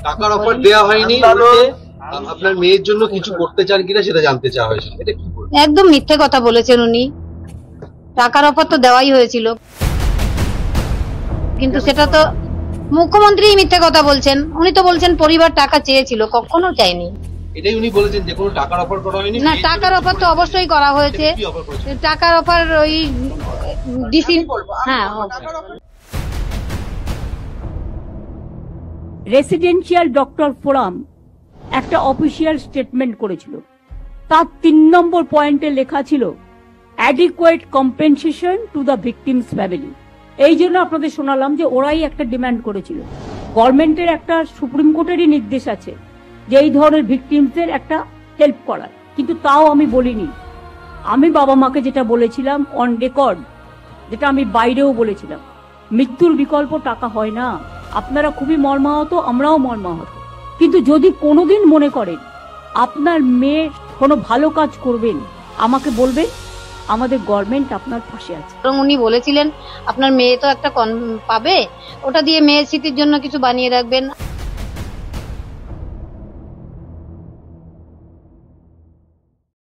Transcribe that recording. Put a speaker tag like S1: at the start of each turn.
S1: টাকার অফার দেওয়া হয়নি, আপনার মেয়ের জন্য কিছু করতে চান কিনা সেটা জানতে চাওয়া হয়েছে, এটা কি বলবেন?
S2: একদম মিথ্যে কথা বলেছেন উনি। টাকার অফার তো দেওয়াই হয়েছিল, কিন্তু সেটা তো মুখ্যমন্ত্রী মিথ্যে কথা বলছেন। উনি তো বলছেন পরিবার টাকা চেয়েছিল, কখনো চাইনি।
S1: এটাই উনি বলেছেন যে কোনো টাকার অফার করা হয়নি।
S2: না, টাকার অফার তো অবশ্যই করা হয়েছে। টাকার অফার ওই ডিসি, হ্যাঁ,
S3: রেসিডেন্সিয়াল ডক্টর ফোরাম একটা অফিসিয়াল স্টেটমেন্ট করেছিল, তার 3 নম্বর পয়েন্টে লেখা ছিল adequate compensation to the victims family. এই জন্য আপনাদের শোনালাম যে ওরাই একটা ডিমান্ড করেছিল। গভর্নমেন্টের একটা সুপ্রিম কোর্টেরই নির্দেশ আছে যে এই ধরনের ভিকটিমসদের একটা হেল্প করার, কিন্তু তাও আমি বলিনি। আমি বাবা মাকে যেটা বলেছিলাম অন রেকর্ড, যেটা আমি বাইরেও বলেছিলাম, মৃত্যুর বিকল্প টাকা হয় না। আপনারা খুবই মর্মাহত, আমরাও মর্মাহত, কিন্তু যদি কোনোদিন মনে করেন আপনার মেয়ে কোনো ভালো কাজ করবেন, আমাকে বলবেন, আমাদের গভর্নমেন্ট আপনার পাশে আছে।
S2: উনি বলেছিলেন আপনার মেয়ে তো একটা পাবে, ওটা দিয়ে মেয়ের স্মৃতির জন্য কিছু বানিয়ে রাখবেন।